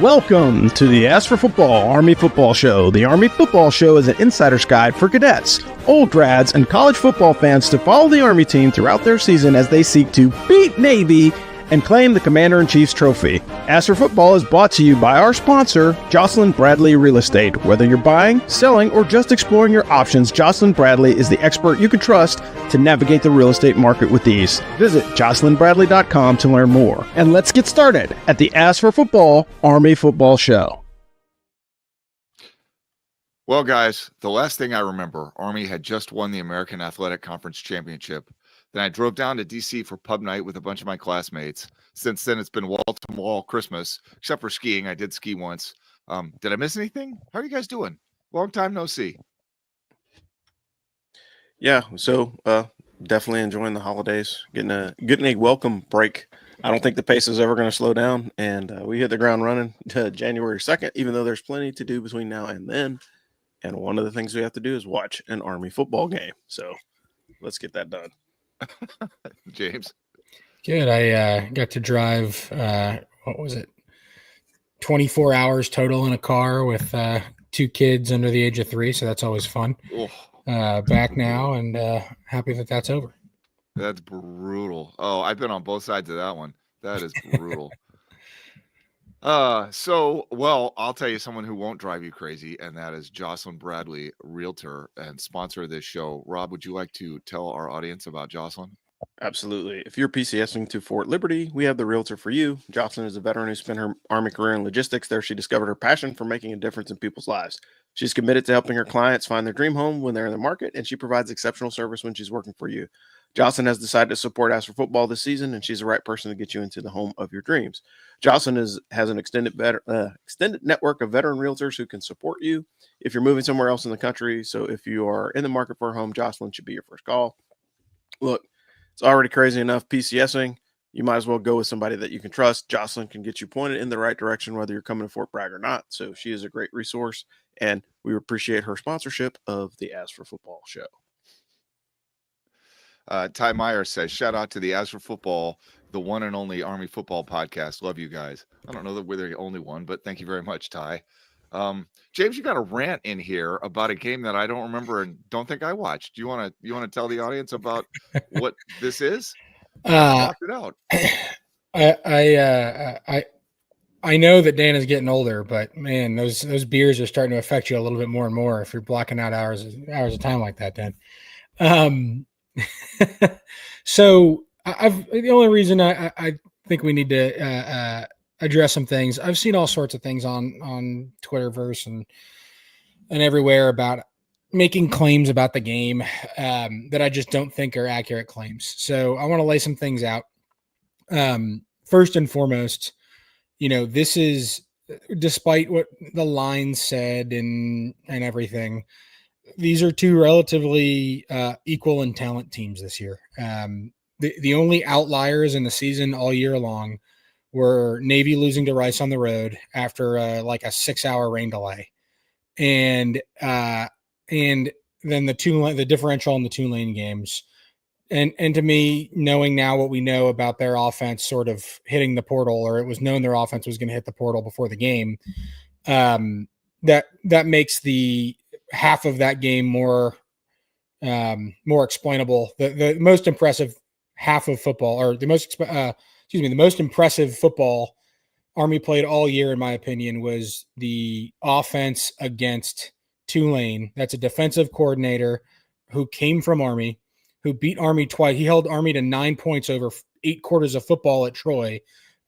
Welcome to the Ask for Football Army Football Show. The Army Football Show is an insider's guide for cadets, old grads, and college football fans to follow the Army team throughout their season as they seek to beat Navy and claim the Commander-in-Chief's trophy. Ask for Football is brought to you by our sponsor, Jocelyn Bradley Real Estate. Whether you're buying, selling, or just exploring your options, Jocelyn Bradley is the expert you can trust to navigate the real estate market with ease. Visit jocelynbradley.com to learn more. And let's get started at the Ask for Football Army Football Show. Well, guys, the last thing I remember, Army had just won the American Athletic Conference Championship. Then I drove down to D.C. for pub night with a bunch of my classmates. Since then, it's been wall-to-wall Christmas, except for skiing. I did ski once. Did I miss anything? How are you guys doing? Long time no see. Yeah, so definitely enjoying the holidays, getting a welcome break. I don't think the pace is ever going to slow down, and we hit the ground running to January 2nd, even though there's plenty to do between now and then. And one of the things we have to do is watch an Army football game. So let's get that done. James? Good. I got to drive, 24 hours total in a car with two kids under the age of 3, so that's always fun. Back now and happy that that's over. That's brutal. Oh, I've been on both sides of that one. That is brutal. Well, I'll tell you someone who won't drive you crazy, and that is Jocelyn Bradley, realtor and sponsor of this show. Rob, would you like to tell our audience about Jocelyn? Absolutely. If you're PCSing to Fort Liberty, we have the realtor for you. Jocelyn is a veteran who spent her Army career in logistics. There, she discovered her passion for making a difference in people's lives. She's committed to helping her clients find their dream home when they're in the market, and she provides exceptional service when she's working for you. Jocelyn has decided to support Ask for Football this season, and she's the right person to get you into the home of your dreams. Jocelyn has an extended network of veteran realtors who can support you if you're moving somewhere else in the country. So if you are in the market for a home, Jocelyn should be your first call. Look, it's already crazy enough PCSing. You might as well go with somebody that you can trust. Jocelyn can get you pointed in the right direction, whether you're coming to Fort Bragg or not. So she is a great resource, and we appreciate her sponsorship of the Ask for Football show. Ty Meyer says, shout out to the Ask for Football, the one and only Army football podcast. Love you guys. I don't know that we're the only one, but thank you very much, Ty. James, you got a rant in here about a game that I don't remember and don't think I watched. Do you want to tell the audience about what this is? Talk it out. I know that Dan is getting older, but man, those beers are starting to affect you a little bit more and more if you're blocking out hours of time like that, Dan. So the only reason I think we need to address some things. I've seen all sorts of things on Twitterverse and everywhere about making claims about the game that I just don't think are accurate claims. So I want to lay some things out. First and foremost, this is, despite what the line said and everything, these are two relatively equal in talent teams this year. The only outliers in the season all year long were Navy losing to Rice on the road after a 6-hour rain delay, and then the differential in the Tulane games. And to me, knowing now what we know about their offense sort of hitting the portal, or it was known their offense was going to hit the portal before the game, that makes the half of that game more explainable. The most impressive half of football, or the most impressive football Army played all year, in my opinion, was the offense against Tulane. That's a defensive coordinator who came from Army, who beat Army twice. He held Army to 9 points over 8 quarters of football at Troy,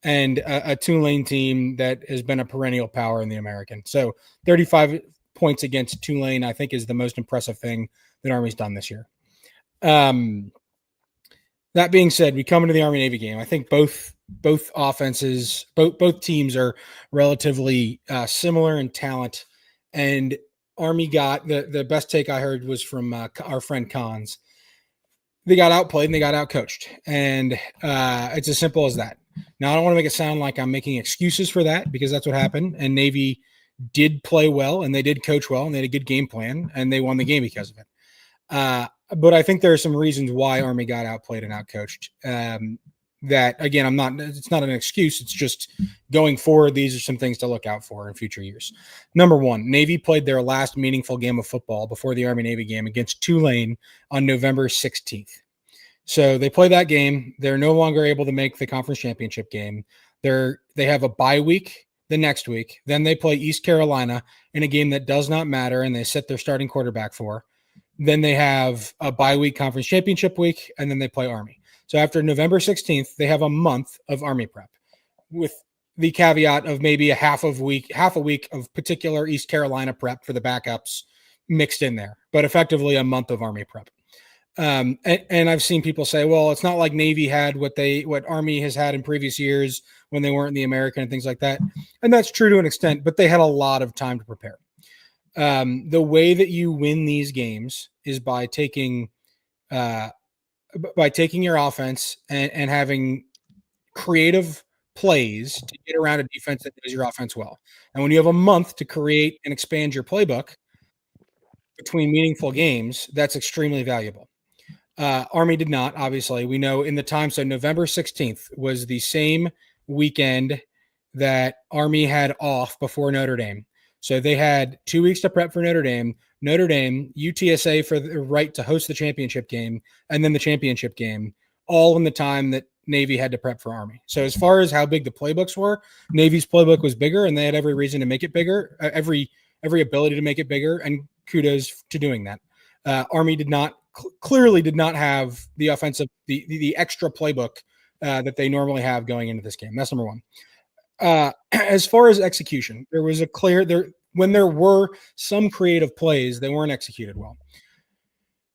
and a Tulane team that has been a perennial power in the American. So 35 points against Tulane, I think, is the most impressive thing that Army's done this year. That being said, we come into the Army-Navy game. I think both offenses, both teams are relatively similar in talent, and Army got the best take I heard was from our friend Cons. They got outplayed and they got outcoached, and it's as simple as that. Now, I don't want to make it sound like I'm making excuses for that, because that's what happened, and Navy did play well, and they did coach well, and they had a good game plan, and they won the game because of it. But I think there are some reasons why Army got outplayed and outcoached. that, again, it's not an excuse. It's just going forward. These are some things to look out for in future years. Number one, Navy played their last meaningful game of football before the Army-Navy game against Tulane on November 16th. So they play that game. They're no longer able to make the conference championship game. They have a bye week the next week. Then they play East Carolina in a game that does not matter, and they sit their starting quarterback for. Then they have a bye week conference championship week, and then they play Army. So after November 16th, they have a month of Army prep with the caveat of maybe a half a week of particular East Carolina prep for the backups mixed in there, but effectively a month of Army prep. And I've seen people say, well, it's not like Navy had what Army has had in previous years when they weren't in the American and things like that. And that's true to an extent, but they had a lot of time to prepare. The way that you win these games is by taking your offense and having creative plays to get around a defense that knows your offense well. And when you have a month to create and expand your playbook between meaningful games, that's extremely valuable. Army did not, obviously. We know in the time, so November 16th was the same weekend that Army had off before Notre Dame. So they had 2 weeks to prep for Notre Dame, UTSA for the right to host the championship game, and then the championship game, all in the time that Navy had to prep for Army. So as far as how big the playbooks were, Navy's playbook was bigger, and they had every reason to make it bigger, every ability to make it bigger, and kudos to doing that. Army clearly did not have the offensive, the extra playbook that they normally have going into this game. That's number one. As far as execution, there was when there were some creative plays, they weren't executed well.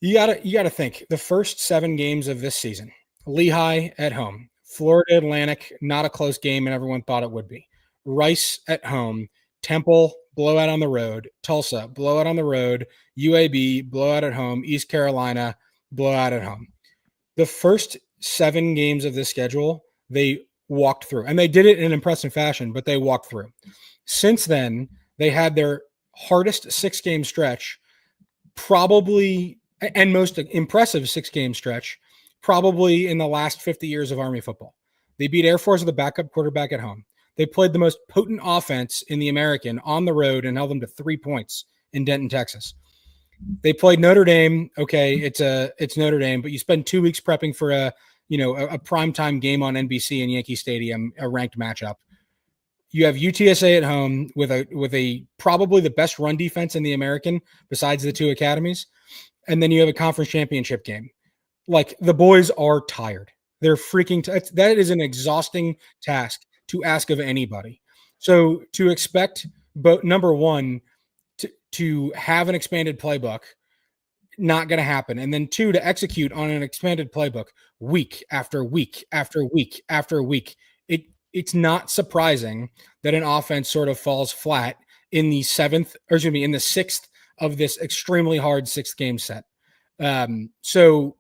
You gotta think the first 7 games of this season: Lehigh at home, Florida Atlantic, not a close game, and everyone thought it would be. Rice at home, Temple blowout on the road, Tulsa blowout on the road, UAB blowout at home, East Carolina blowout at home. The first 7 games of this schedule, they walked through, and they did it in an impressive fashion, but they walked through. Since then, they had their hardest 6-game stretch, probably, and most impressive 6-game stretch, probably in the last 50 years of Army football. They beat Air Force with a backup quarterback at home. They played the most potent offense in the American on the road and held them to 3 points in Denton, Texas. They played Notre Dame. Okay, it's Notre Dame, but you spend 2 weeks prepping for a primetime game on NBC in Yankee Stadium, a ranked matchup. You have UTSA at home with a probably the best run defense in the American besides the 2 academies, and then you have a conference championship game. Like, the boys are tired. They're freaking that is an exhausting task to ask of anybody. So to expect, but number one, to have an expanded playbook, not going to happen. And then 2, to execute on an expanded playbook week after week after week after week. It's not surprising that an offense sort of falls flat in the 6th of this extremely hard 6-game set. So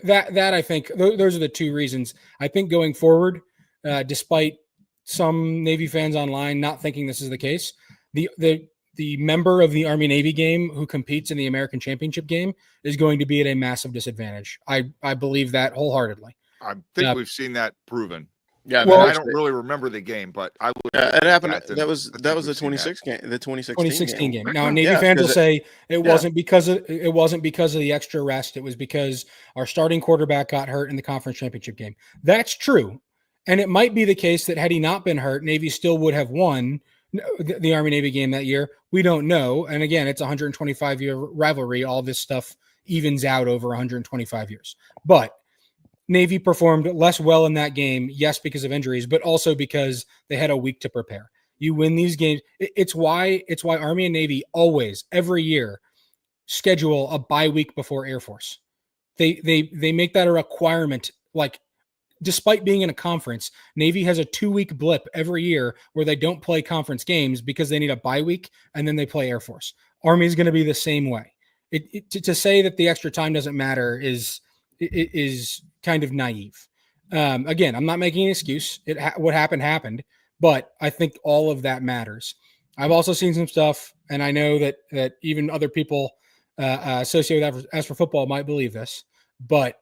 that I think those are the 2 reasons. I think going forward, despite some Navy fans online not thinking this is the case, the member of the Army-Navy game who competes in the American Championship game is going to be at a massive disadvantage. I believe that wholeheartedly. I think we've seen that proven. Yeah, well, I don't really remember the game, but I would. Yeah, it happened. That was the 2016 game. Now, Navy fans will say it wasn't because of the extra rest. It was because our starting quarterback got hurt in the conference championship game. That's true, and it might be the case that had he not been hurt, Navy still would have won the Army-Navy game that year. We don't know. And again, it's a 125-year rivalry. All this stuff evens out over 125 years, but Navy performed less well in that game, yes, because of injuries, but also because they had a week to prepare. You win these games. It's why Army and Navy always, every year, schedule a bye week before Air Force. They make that a requirement. Like, despite being in a conference, Navy has a 2-week blip every year where they don't play conference games because they need a bye week, and then they play Air Force. Army is going to be the same way. To say that the extra time doesn't matter is kind of naive. Again, I'm not making an excuse. What happened, but I think all of that matters. I've also seen some stuff, and I know that even other people associated with As for Football might believe this, but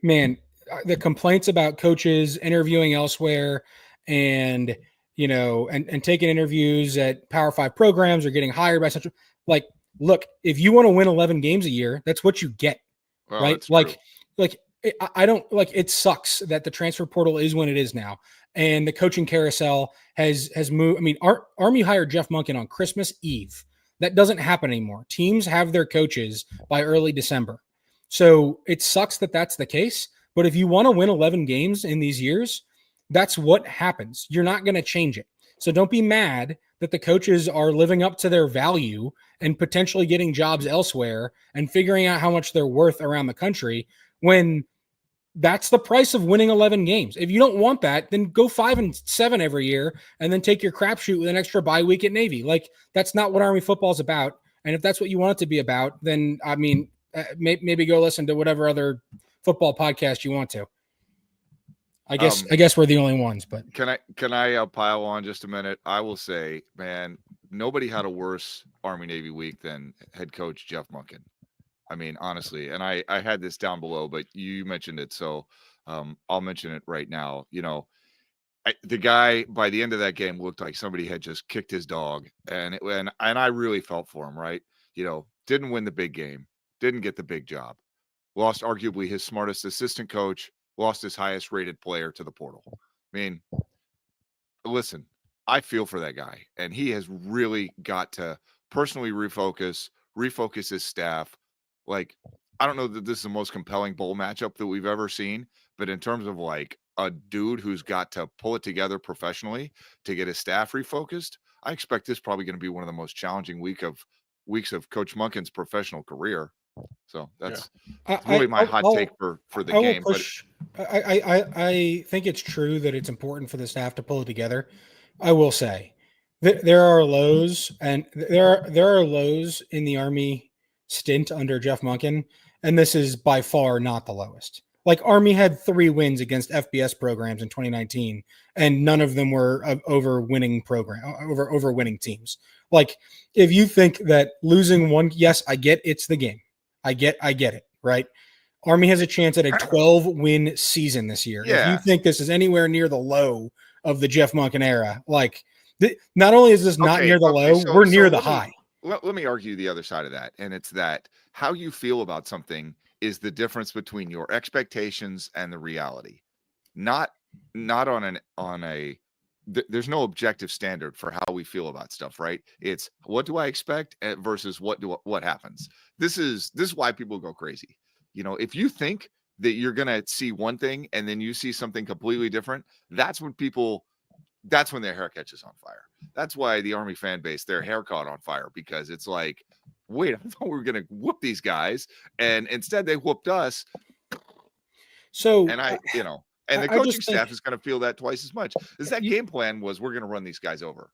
man, the complaints about coaches interviewing elsewhere and, and taking interviews at Power 5 programs or getting hired by such like, look, if you want to win 11 games a year, that's what you get. Well, right. I don't like, it sucks that the transfer portal is when it is now. And the coaching carousel has moved. I mean, Army hired Jeff Monken on Christmas Eve. That doesn't happen anymore. Teams have their coaches by early December. So it sucks that that's the case. But if you want to win 11 games in these years, that's what happens. You're not going to change it. So don't be mad that the coaches are living up to their value and potentially getting jobs elsewhere and figuring out how much they're worth around the country when that's the price of winning 11 games. If you don't want that, then go 5-7 every year and then take your crapshoot with an extra bye week at Navy. Like, that's not what Army football is about. And if that's what you want it to be about, then I mean, maybe go listen to whatever other football podcast you want to. I guess we're the only ones, but can I pile on just a minute? I will say, man, nobody had a worse Army Navy week than head coach Jeff Monken. I mean, honestly, and I had this down below, but you mentioned it, so I'll mention it right now. The guy by the end of that game looked like somebody had just kicked his dog, and I really felt for him. Right, didn't win the big game, didn't get the big job, lost arguably his smartest assistant coach, lost his highest rated player to the portal. I mean, listen, I feel for that guy, and he has really got to personally refocus his staff. Like, I don't know that this is the most compelling bowl matchup that we've ever seen, but in terms of like a dude who's got to pull it together professionally to get his staff refocused, I expect this probably going to be one of the most challenging weeks of Coach Monken's professional career. So that's really my hot take for the game. I think it's true that it's important for the staff to pull it together. I will say that there are lows, and there are lows in the Army stint under Jeff Monken, and this is by far not the lowest. Like, Army had 3 wins against FBS programs in 2019, and none of them were over winning teams. Like, if you think that losing one, yes, I get it's the game. I get it, right? Army has a chance at a 12-win season this year. Yeah. If you think this is anywhere near the low of the Jeff Monken era, like, not only is this not near the low, we're near the high. Let me argue the other side of that. And it's that how you feel about something is the difference between your expectations and the reality. Not on a there's no objective standard for how we feel about stuff, right? It's what do I expect versus what happens. This is why people go crazy. If you think that you're going to see one thing and then you see something completely different, that's when their hair catches on fire. That's why the Army fan base, their hair caught on fire, because it's like, wait, I thought we were going to whoop these guys, and instead they whooped us. So, and the coaching staff is going to feel that twice as much. That game plan was, we're going to run these guys over.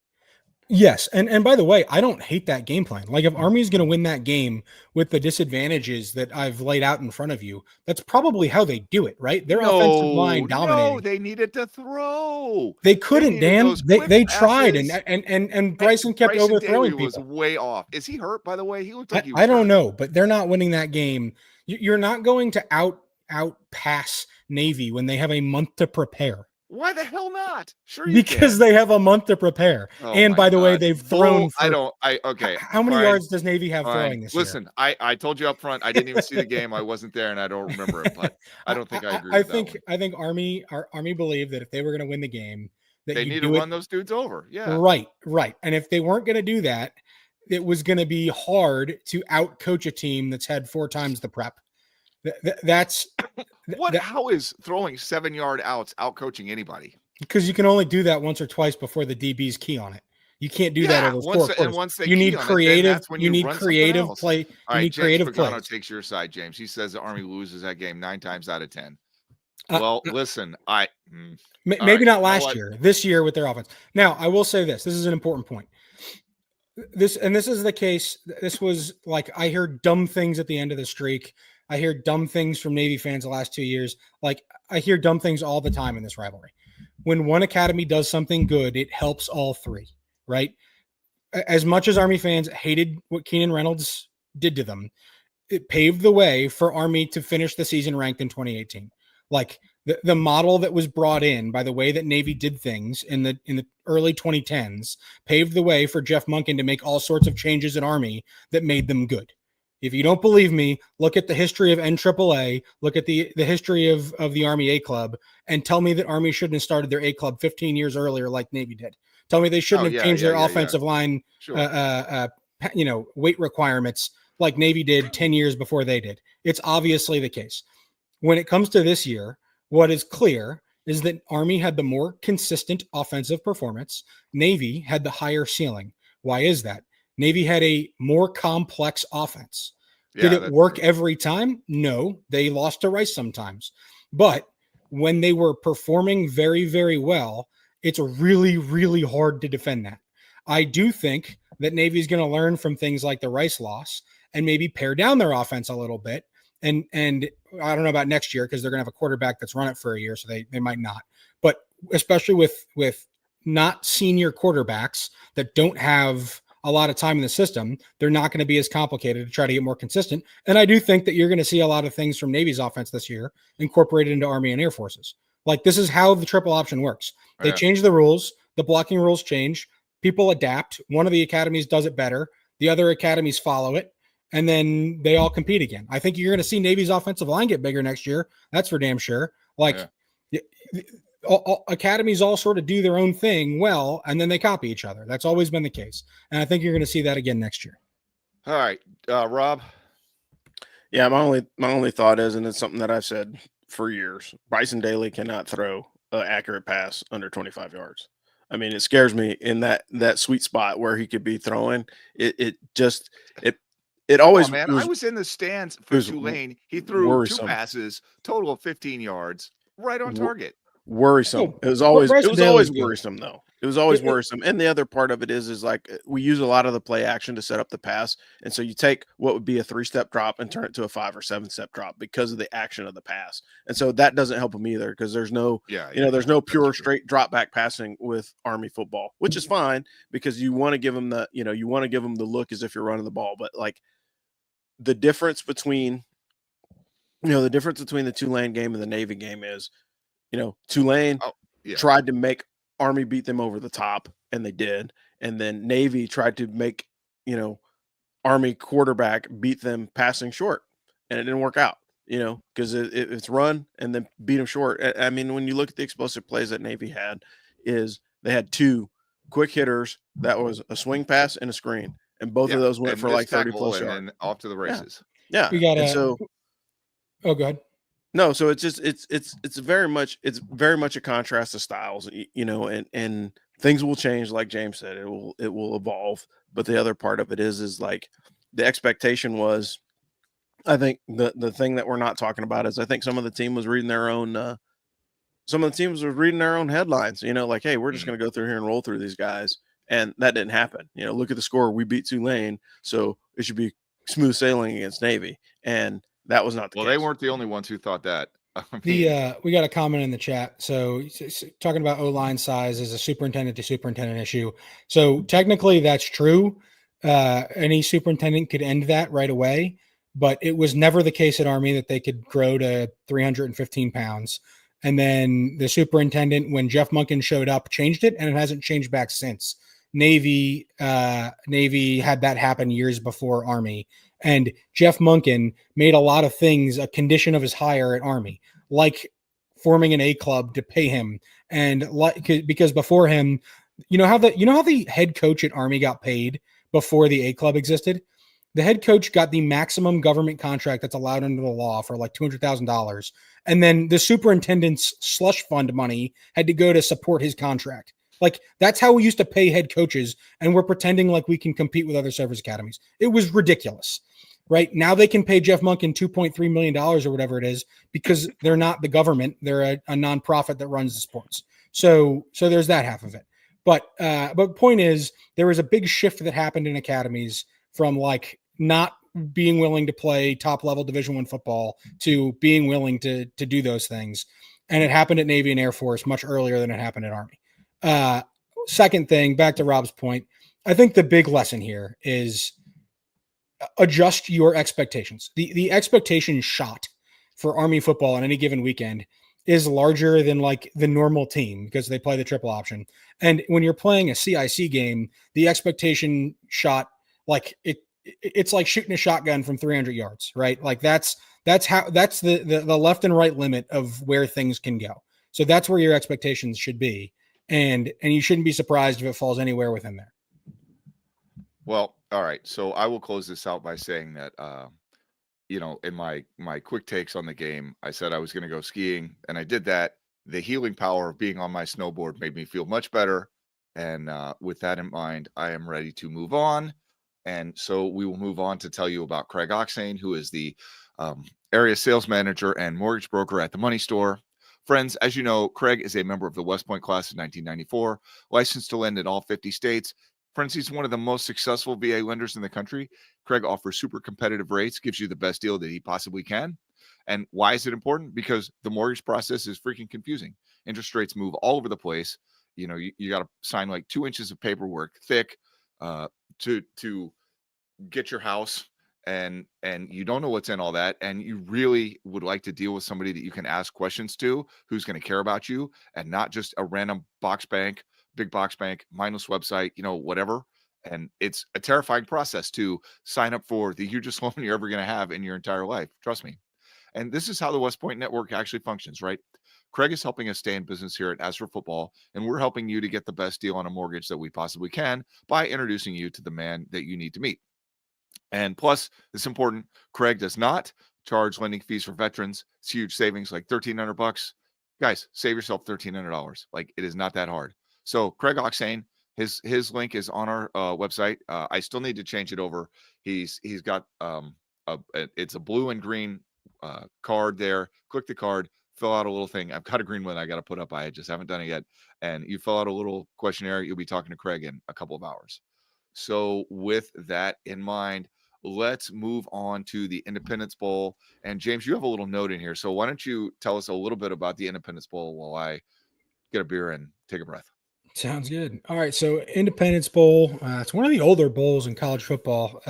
Yes. And by the way, I don't hate that game plan. Like, if Army is going to win that game with the disadvantages that I've laid out in front of you, that's probably how they do it, right? Their offensive line dominating. No, they needed to throw. They couldn't, Dan. They tried, and Bryson kept overthrowing people. Was way off. Is he hurt, by the way? He looked like he was I don't know, but they're not winning that game. You're not going to out pass Navy when they have a month to prepare. Why the hell not? Sure, because they have a month to prepare. Oh, and by the way, they've thrown. Okay. How many yards does Navy have throwing this year? Listen, I told you up front, I didn't even see the game. I wasn't there, and I don't remember it. But I don't think I agree. I think Army believed that if they were going to win the game, that they need to run those dudes over. Yeah. Right. And if they weren't going to do that, it was going to be hard to out coach a team that's had 4 times the prep. How is throwing 7-yard outs out coaching anybody? Because you can only do that once or twice before the DBs key on it. You can't do that over 4 quarters. And once they you need creative. You need creative play. All right, creative play. Pagano takes your side, James. He says the Army loses that game 9 times out of 10. Well, listen, maybe not last year. This year with their offense. Now, I will say this. This is an important point. This is the case. This was like, I hear dumb things at the end of the streak. I hear dumb things from Navy fans the last 2 years. Like, I hear dumb things all the time in this rivalry. When one academy does something good, it helps all 3, right? As much as Army fans hated what Keenan Reynolds did to them, it paved the way for Army to finish the season ranked in 2018. Like the model that was brought in by the way that Navy did things in the early 2010s paved the way for Jeff Monken to make all sorts of changes in Army that made them good. If you don't believe me, look at the history of NAAA, look at the history of the Army A Club, and tell me that Army shouldn't have started their A Club 15 years earlier like Navy did. Tell me they shouldn't have changed their offensive line, Sure. weight requirements like Navy did 10 years before they did. It's obviously the case. When it comes to this year, what is clear is that Army had the more consistent offensive performance. Navy had the higher ceiling. Why is that? Navy had a more complex offense. Did it work every time? No, they lost to Rice sometimes. But when they were performing very, very well, it's really, really hard to defend that. I do think that Navy is going to learn from things like the Rice loss and maybe pare down their offense a little bit. And I don't know about next year because they're going to have a quarterback that's run it for a year, so they might not. But especially with not senior quarterbacks that don't have a lot of time in the system, they're not going to be as complicated to try to get more consistent. And I do think that you're going to see a lot of things from Navy's offense this year incorporated into Army and Air Forces. Like this is how the triple option works. They change the rules. The blocking rules change. People adapt. One of the academies does it better. The other academies follow it. And then they all compete again. I think you're going to see Navy's offensive line get bigger next year. That's for damn sure. All academies all sort of do their own thing well, and then they copy each other. That's always been the case. And I think you're going to see that again next year. All right. Rob? Yeah, my only thought is, and it's something that I've said for years, Bryson Daly cannot throw an accurate pass under 25 yards. I mean, it scares me in that sweet spot where he could be throwing. It always, man. I was in the stands for Tulane. He threw worrisome. 2 passes, total of 15 yards, right on target. Worrisome. It was always worrisome though. It was always worrisome. And the other part of it is like we use a lot of the play action to set up the pass. And so you take what would be a 3-step drop and turn it to a 5 or 7-step drop because of the action of the pass. And so that doesn't help them either because there's no, there's no pure straight drop back passing with Army football, which is fine because you want to give them the, you want to give them the look as if you're running the ball. But like the difference between the Tulane game and the Navy game is, Tulane tried to make Army beat them over the top, and they did. And then Navy tried to make, Army quarterback beat them passing short, and it didn't work out, because it's run and then beat them short. I mean, when you look at the explosive plays that Navy had, is they had 2 quick hitters that was a swing pass and a screen, and both of those went for like 30+ yards. And off to the races. Yeah. We got go ahead. No, so it's just it's very much a contrast of styles, and things will change, like James said. It will evolve. But the other part of it is like the expectation was, I think the thing that we're not talking about is I think some of the team was reading their own headlines, like, hey, we're just gonna go through here and roll through these guys. And that didn't happen. Look at the score. We beat Tulane, so it should be smooth sailing against Navy. And that was not the case. They weren't the only ones who thought that. We got a comment in the chat. So talking about O-line size is a superintendent to superintendent issue. So technically that's true. Any superintendent could end that right away, but it was never the case at Army that they could grow to 315 pounds. And then the superintendent, when Jeff Monken showed up, changed it, and it hasn't changed back since. Navy had that happen years before Army. And Jeff Monken made a lot of things a condition of his hire at Army, like forming an A club to pay him. And because before him, you know how the head coach at Army got paid before the A club existed? The head coach got the maximum government contract that's allowed under the law for like $200,000. And then the superintendent's slush fund money had to go to support his contract. Like, that's how we used to pay head coaches, and we're pretending like we can compete with other service academies. It was ridiculous, right? Now they can pay Jeff Monken $2.3 million or whatever it is because they're not the government. They're a nonprofit that runs the sports. So there's that half of it. But point is, there was a big shift that happened in academies from like not being willing to play top-level Division I football to being willing to do those things. And it happened at Navy and Air Force much earlier than it happened at Army. Second thing, back to Rob's point, I think the big lesson here is adjust your expectations. The expectation shot for Army football on any given weekend is larger than like the normal team because they play the triple option. And when you're playing a CIC game, the expectation shot, like it's like shooting a shotgun from 300 yards, right? Like that's the left and right limit of where things can go. So that's where your expectations should be. And you shouldn't be surprised if it falls anywhere within there. Well, all right. So I will close this out by saying that, in my quick takes on the game, I said I was going to go skiing, and I did that. The healing power of being on my snowboard made me feel much better. And with that in mind, I am ready to move on. And so we will move on to tell you about Craig Oxane, who is the area sales manager and mortgage broker at the Money Store. Friends, as you know, Craig is a member of the West Point class of 1994, licensed to lend in all 50 states. Friends, he's one of the most successful VA lenders in the country. Craig offers super competitive rates, gives you the best deal that he possibly can. And why is it important? Because the mortgage process is freaking confusing. Interest rates move all over the place. You got to sign like 2 inches of paperwork thick to get your house, and you don't know what's in all that, and you really would like to deal with somebody that you can ask questions to, who's going to care about you, and not just a random big box bank, mindless website, whatever. And it's a terrifying process to sign up for the hugest loan you're ever going to have in your entire life. Trust me. And this is how the West Point Network actually functions, right? Craig is helping us stay in business here at As for Football, and we're helping you to get the best deal on a mortgage that we possibly can by introducing you to the man that you need to meet. And plus, it's important, Craig does not charge lending fees for veterans. It's huge savings, like $1,300. Guys, save yourself $1,300. Like, it is not that hard. So Craig Oxane, his link is on our website. I still need to change it over. He's got it's a blue and green card there. Click the card, fill out a little thing. I've got a green one I got to put up. I just haven't done it yet. And you fill out a little questionnaire. You'll be talking to Craig in a couple of hours. So with that in mind, let's move on to the Independence Bowl. And James, you have a little note in here. So why don't you tell us a little bit about the Independence Bowl while I get a beer and take a breath? Sounds good. All right. So Independence Bowl, it's one of the older bowls in college football.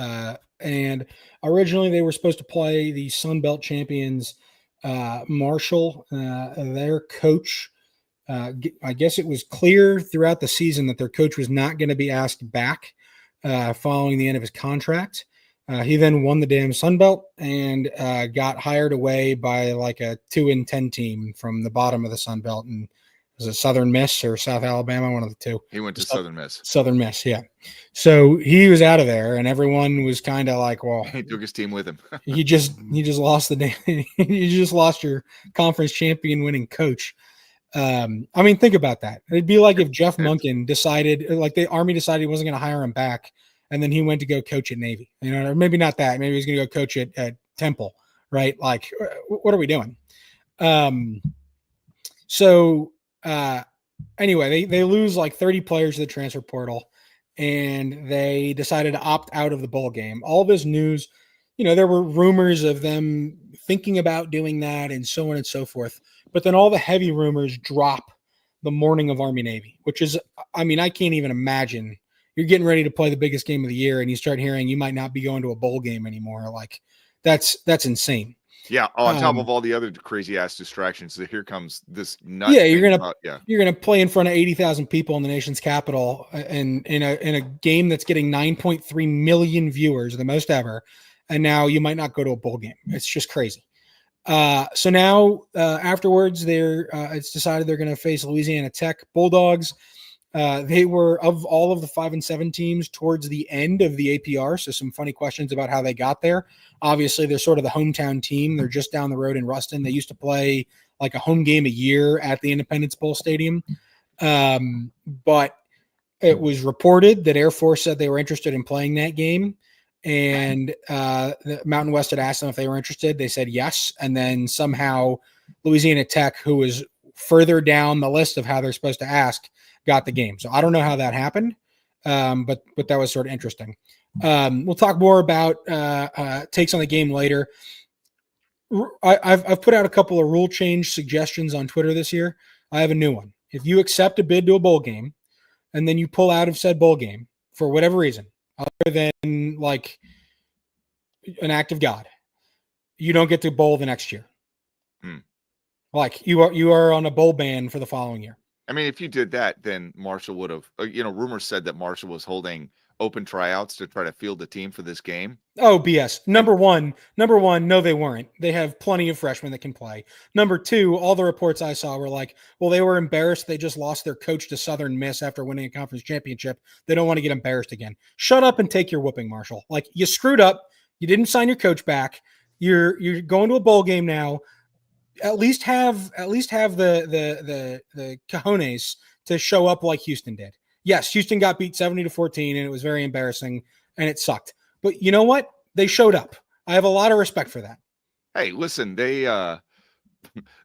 And originally they were supposed to play the Sun Belt champions, Marshall, their coach. I guess it was clear throughout the season that their coach was not going to be asked back following the end of his contract. He then won the damn Sun Belt and got hired away by like a 2-10 team from the bottom of the Sun Belt. And was it Southern Miss or South Alabama? One of the two. He went to Southern Miss. Southern Miss, yeah. So he was out of there, and everyone was kind of like, "Well, he took his team with him. you just lost you just lost your conference champion winning coach." I mean, think about that. It'd be like if Jeff Monken decided, like the Army decided he wasn't going to hire him back, and then he went to go coach at Navy. Or maybe not that. Maybe he's going to go coach at Temple, right? Like, what are we doing? Anyway, they lose like 30 players to the transfer portal, and they decided to opt out of the bowl game. All this news, there were rumors of them thinking about doing that and so on and so forth. But then all the heavy rumors drop the morning of Army Navy, which is, I mean, I can't even imagine. You're getting ready to play the biggest game of the year, and you start hearing you might not be going to a bowl game anymore. Like, that's insane. Yeah, on top of all the other crazy ass distractions, so here comes this nut. Yeah, you're gonna play in front of 80,000 people in the nation's capital, and in a game that's getting 9.3 million viewers, the most ever, and now you might not go to a bowl game. It's just crazy. So now afterwards, it's decided they're going to face Louisiana Tech Bulldogs. They were, of all of the 5 and 7 teams, towards the end of the APR. So some funny questions about how they got there. Obviously, they're sort of the hometown team. They're just down the road in Ruston. They used to play like a home game a year at the Independence Bowl Stadium. But it was reported that Air Force said they were interested in playing that game. And the Mountain West had asked them if they were interested. They said yes. And then somehow Louisiana Tech, who was further down the list of how they're supposed to ask, got the game. So I don't know how that happened, but that was sort of interesting. We'll talk more about takes on the game later. I've put out a couple of rule change suggestions on Twitter this year. I have a new one. If you accept a bid to a bowl game and then you pull out of said bowl game for whatever reason, other than like an act of God, you don't get to bowl the next year. Like you are on a bowl ban for the following year. I mean, if you did that, then Marshall would have, rumors said that Marshall was holding open tryouts to try to field the team for this game. Oh, BS. Number one, no, they weren't. They have plenty of freshmen that can play. Number two, all the reports I saw were like, well, they were embarrassed. They just lost their coach to Southern Miss after winning a conference championship. They don't want to get embarrassed again. Shut up and take your whooping, Marshall. Like, you screwed up. You didn't sign your coach back. You're going to a bowl game now. At least have the cojones to show up like Houston did. Yes, Houston got beat 70-14, and it was very embarrassing, and it sucked. But you know what? They showed up. I have a lot of respect for that. Hey, listen, they had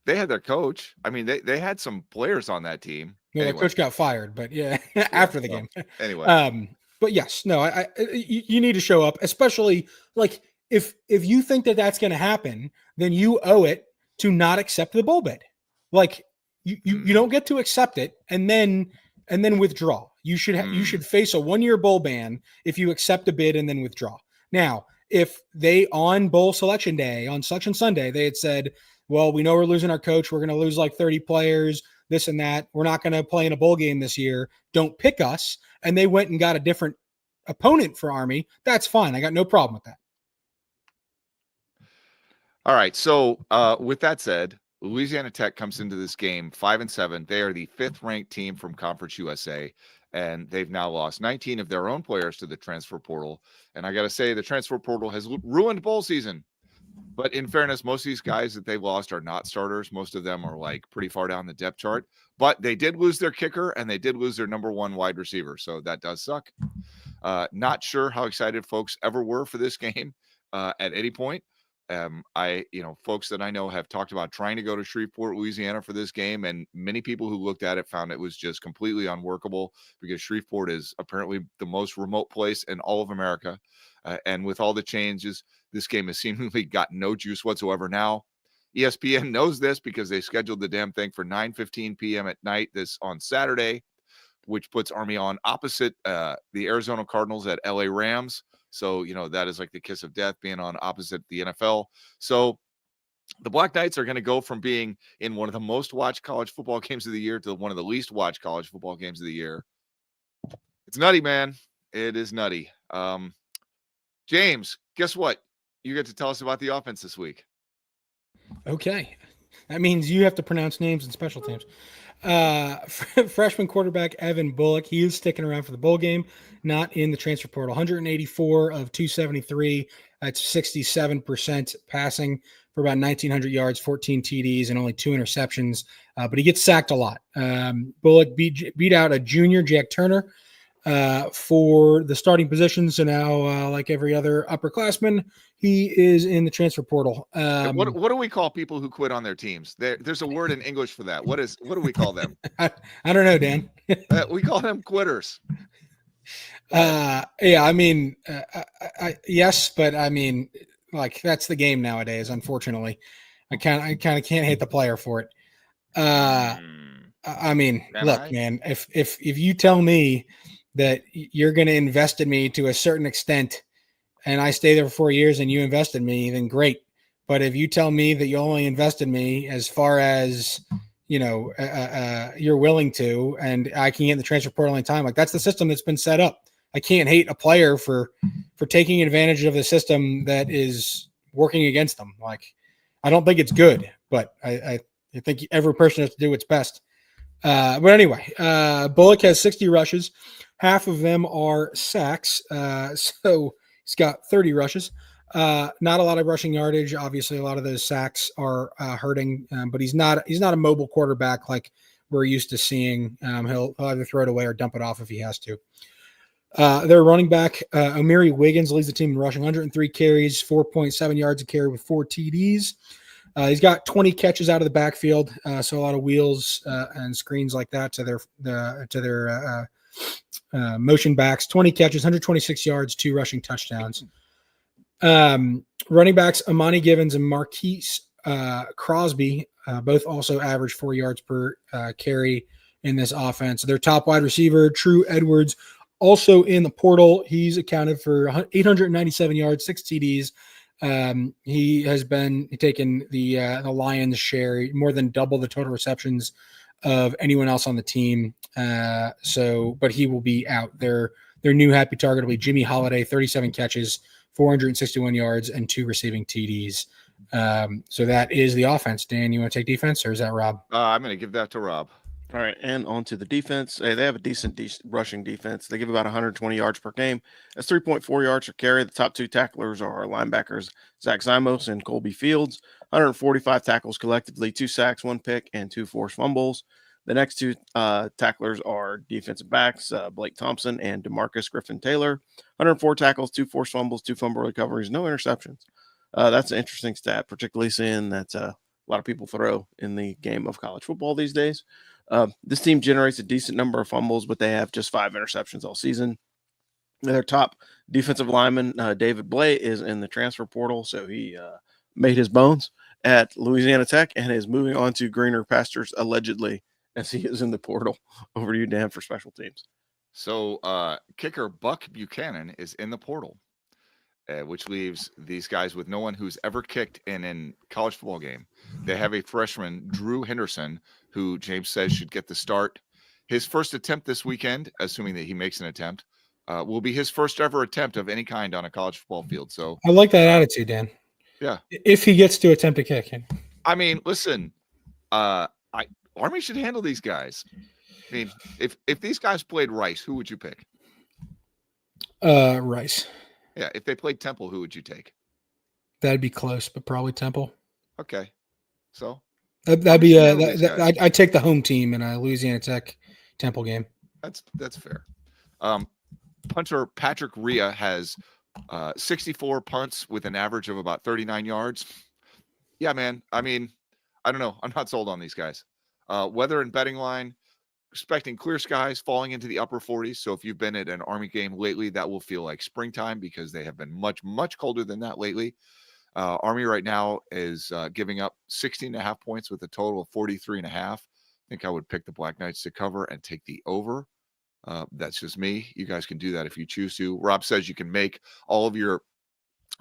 their coach. I mean, they had some players on that team. Yeah, anyway. The coach got fired, but yeah, after the game. Anyway. But yes, no, you need to show up, especially like if you think that that's going to happen, then you owe it to not accept the bowl bid. Like you don't get to accept it and then withdraw. You should face a 1-year bowl ban if you accept a bid and then withdraw. Now, if they on bowl selection day, on selection Sunday, they had said, well, we know we're losing our coach. We're going to lose like 30 players, this and that. We're not going to play in a bowl game this year. Don't pick us. And they went and got a different opponent for Army. That's fine. I got no problem with that. All right. So with that said, Louisiana Tech comes into this game 5-7. They are the 5th ranked team from Conference USA, and they've now lost 19 of their own players to the transfer portal. And I got to say, the transfer portal has ruined bowl season. But in fairness, most of these guys that they've lost are not starters. Most of them are like pretty far down the depth chart. But they did lose their kicker, and they did lose their number 1 wide receiver. So that does suck. Not sure how excited folks ever were for this game at any point. Folks that I know have talked about trying to go to Shreveport, Louisiana for this game, and many people who looked at it found it was just completely unworkable because Shreveport is apparently the most remote place in all of America. And with all the changes, this game has seemingly got no juice whatsoever now. ESPN knows this because they scheduled the damn thing for 9:15 p.m. at night this on Saturday, which puts Army on opposite the Arizona Cardinals at LA Rams. So, that is like the kiss of death, being on opposite the NFL. So the Black Knights are going to go from being in one of the most watched college football games of the year to one of the least watched college football games of the year. It's nutty, man. It is nutty. James, guess what? You get to tell us about the offense this week. Okay. That means you have to pronounce names and special teams. Freshman quarterback Evan Bullock, he is sticking around for the bowl game, not in the transfer portal. 184 of 273. That's 67% passing for about 1,900 yards, 14 TDs, and only 2 interceptions. But he gets sacked a lot. Bullock beat out a junior, Jack Turner, for the starting position. So now, like every other upperclassman, he is in the transfer portal. What do we call people who quit on their teams? There's a word in English for that. What do we call them? I don't know, Dan. We call them quitters. Yeah, I mean, yes, but I mean, like that's the game nowadays. Unfortunately, I kind of can't hate the player for it. I mean, look, man, if you tell me that you're going to invest in me to a certain extent and I stay there for 4 years and you invest in me, then great. But if you tell me that you only invest in me as far as, you're willing to, and I can get in the transfer portal anytime, like that's the system that's been set up. I can't hate a player for taking advantage of the system that is working against them. Like, I don't think it's good, but I think every person has to do what's best. But anyway, Bullock has 60 rushes. Half of them are sacks. So he's got 30 rushes. Not a lot of rushing yardage. Obviously, a lot of those sacks are hurting, but he's not a mobile quarterback like we're used to seeing. He'll either throw it away or dump it off if he has to. Their running back, O'Mary Wiggins, leads the team in rushing, 103 carries, 4.7 yards a carry with 4 TDs. He's got 20 catches out of the backfield, so a lot of wheels and screens like that to their motion backs. 20 catches, 126 yards, 2 rushing touchdowns. Running backs Amani Givens and Marquise Crosby both also average 4 yards per carry in this offense. Their top wide receiver, True Edwards, also in the portal. He's accounted for 897 yards, 6 TDs, He has been taken the Lions' share, more than double the total receptions of anyone else on the team. But he will be out. Their new happy target will be Jimmy Holiday, 37 catches, 461 yards, and 2 receiving TDs. So that is the offense. Dan, you want to take defense, or is that Rob? I'm going to give that to Rob. All right, and on to the defense. Hey, they have a decent rushing defense. They give about 120 yards per game. That's 3.4 yards per carry. The top 2 tacklers are linebackers Zach Zimos and Colby Fields. 145 tackles collectively, 2 sacks, 1 pick, and 2 forced fumbles. The next 2 tacklers are defensive backs Blake Thompson and DeMarcus Griffin-Taylor. 104 tackles, 2 forced fumbles, 2 fumble recoveries, no interceptions. That's an interesting stat, particularly seeing that a lot of people throw in the game of college football these days. This team generates a decent number of fumbles, but they have just 5 interceptions all season. Their top defensive lineman, David Blay, is in the transfer portal, so he made his bones at Louisiana Tech and is moving on to greener pastures, allegedly, as he is in the portal. Over to you, Dan, for special teams. So kicker Buck Buchanan is in the portal, which leaves these guys with no one who's ever kicked in a college football game. They have a freshman, Drew Henderson, who James says should get the start. His first attempt this weekend, assuming that he makes an attempt, will be his first ever attempt of any kind on a college football field. So I like that attitude, Dan. Yeah. If he gets to attempt a kick. I mean, listen, Army should handle these guys. I mean, if these guys played Rice, who would you pick? Rice. Yeah, if they played Temple, who would you take? That'd be close, but probably Temple. Okay, so that'd be I'd take the home team in a Louisiana Tech Temple game. That's fair. Punter Patrick Rhea has 64 punts with an average of about 39 yards. Yeah, man. I mean, I don't know. I'm not sold on these guys. Weather and betting line, expecting clear skies, falling into the upper 40s. So if you've been at an Army game lately, that will feel like springtime because they have been much, much colder than that lately. Army right now is giving up 16.5 points with a total of 43.5. I think I would pick the Black Knights to cover and take the over. That's just me. You guys can do that if you choose to. Rob says you can make all of your.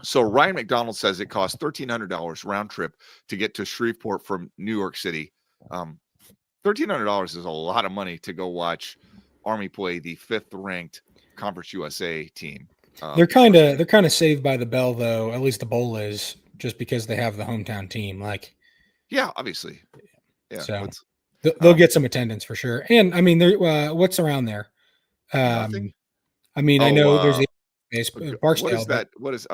So Ryan McDonald says it costs $1,300 round trip to get to Shreveport from New York City. $1,300 is a lot of money to go watch Army play the 5th ranked Conference USA team. They're kind of saved by the bell, though. At least the bowl is, just because they have the hometown team. Like, yeah, obviously, yeah. So they'll get some attendance for sure. And I mean, what's around there? Nothing? I mean, I know there's the Barksdale. What is that? What is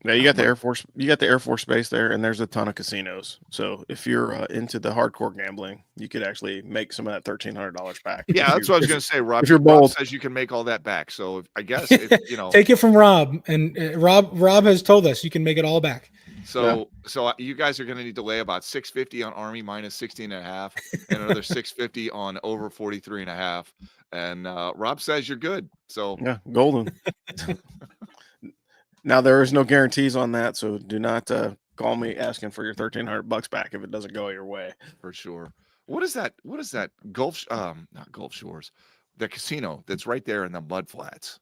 Yeah, you got the Air Force. You got the Air Force Base there, and there's a ton of casinos. So if you're into the hardcore gambling, you could actually make some of that $1,300 back. Yeah, that's what I was going to say. Rob, if you're bold, Rob says you can make all that back. So I guess if, take it from Rob, and Rob has told us you can make it all back. So you guys are going to need to lay about 650 on Army minus 16.5, and another 650 on over 43.5. And Rob says you're good. So yeah, golden. Now there is no guarantees on that, so do not call me asking for your $1,300 back if it doesn't go your way. For sure. What is that? What is that? Not Gulf Shores, the casino that's right there in the mud flats.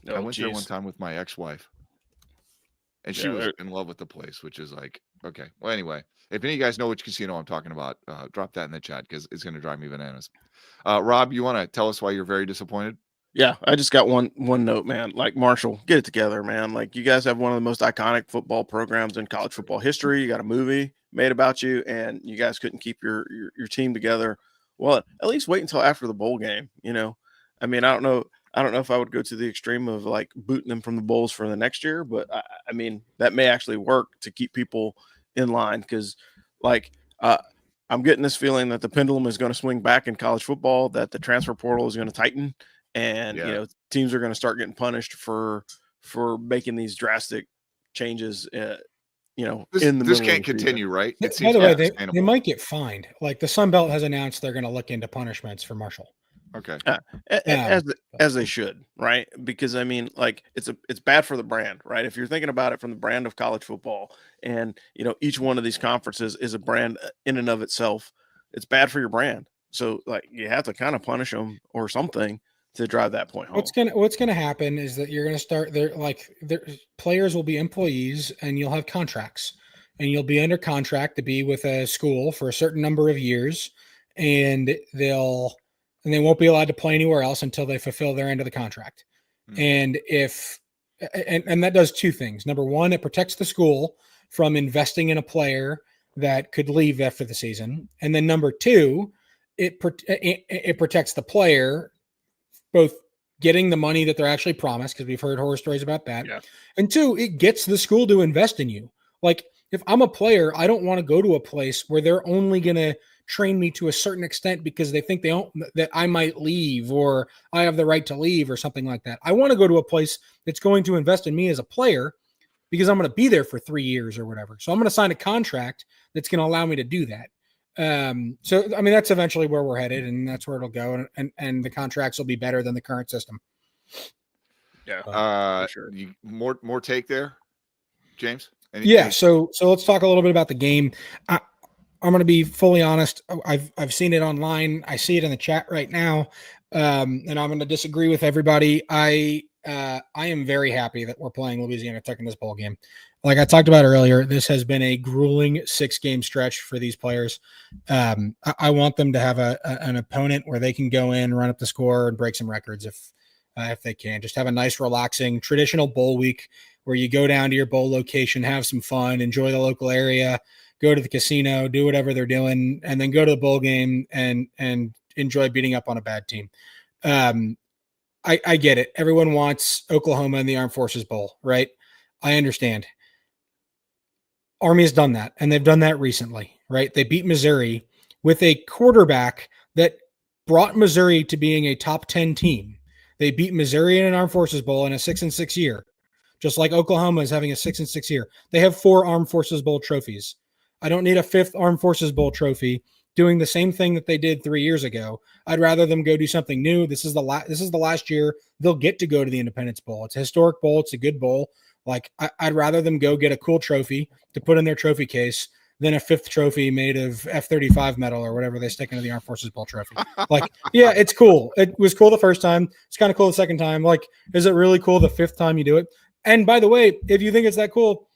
I went there one time with my ex-wife, and she was in love with the place, which is like, okay. Well, anyway, if any of you guys know which casino I'm talking about, drop that in the chat because it's going to drive me bananas. Rob, you want to tell us why you're very disappointed? Yeah, I just got one note, man. Like, Marshall, get it together, man. Like, you guys have one of the most iconic football programs in college football history. You got a movie made about you, and you guys couldn't keep your team together. Well, at least wait until after the bowl game. I mean, I don't know if I would go to the extreme of like booting them from the bowls for the next year, but I mean, that may actually work to keep people in line because, like, I'm getting this feeling that the pendulum is going to swing back in college football, that the transfer portal is going to tighten. And teams are going to start getting punished for making these drastic changes. This can't continue, right? By the way, they might get fined. Like the Sun Belt has announced they're going to look into punishments for Marshall. Okay, as they should, right? Because I mean, like it's bad for the brand, right? If you're thinking about it from the brand of college football, and each one of these conferences is a brand in and of itself, it's bad for your brand. So like you have to kind of punish them or something to drive that point home. What's gonna happen is that you're gonna start their players will be employees and you'll have contracts and you'll be under contract to be with a school for a certain number of years and they won't be allowed to play anywhere else until they fulfill their end of the contract. Mhm. And and that does two things. Number one, it protects the school from investing in a player that could leave after the season. And then number two, it protects the player both getting the money that they're actually promised, because we've heard horror stories about that. Yeah. And two, it gets the school to invest in you. Like if I'm a player, I don't want to go to a place where they're only going to train me to a certain extent because they think that I might leave or I have the right to leave or something like that. I want to go to a place that's going to invest in me as a player because I'm going to be there for 3 years or whatever. So I'm going to sign a contract that's going to allow me to do that. So, I mean, that's eventually where we're headed and that's where it'll go. And the contracts will be better than the current system. Yeah. For sure. More take there, James? Yeah. So let's talk a little bit about the game. I'm going to be fully honest. I've seen it online. I see it in the chat right now. And I'm going to disagree with everybody. I am very happy that we're playing Louisiana Tech in this bowl game. Like I talked about earlier, this has been a grueling 6-game stretch for these players. I want them to have an opponent where they can go in, run up the score, and break some records if they can. Just have a nice, relaxing, traditional bowl week where you go down to your bowl location, have some fun, enjoy the local area, go to the casino, do whatever they're doing, and then go to the bowl game and enjoy beating up on a bad team. I get it. Everyone wants Oklahoma in the Armed Forces Bowl, right? I understand. Army has done that, and they've done that recently, right? They beat Missouri with a quarterback that brought Missouri to being a top 10 team. They beat Missouri in an Armed Forces Bowl in a 6-6 year, just like Oklahoma is having a 6-6 year. They have 4 Armed Forces Bowl trophies. I don't need a 5th Armed Forces Bowl trophy doing the same thing that they did 3 years ago. I'd rather them go do something new. This is the last year they'll get to go to the Independence Bowl. It's a historic bowl. It's a good bowl. Like I'd rather them go get a cool trophy to put in their trophy case than a 5th trophy made of F-35 metal or whatever they stick into the Armed Forces Bowl trophy. Like, yeah, it's cool. It was cool the first time. It's kind of cool the second time. Like, is it really cool the 5th time you do it? And by the way, if you think it's that cool,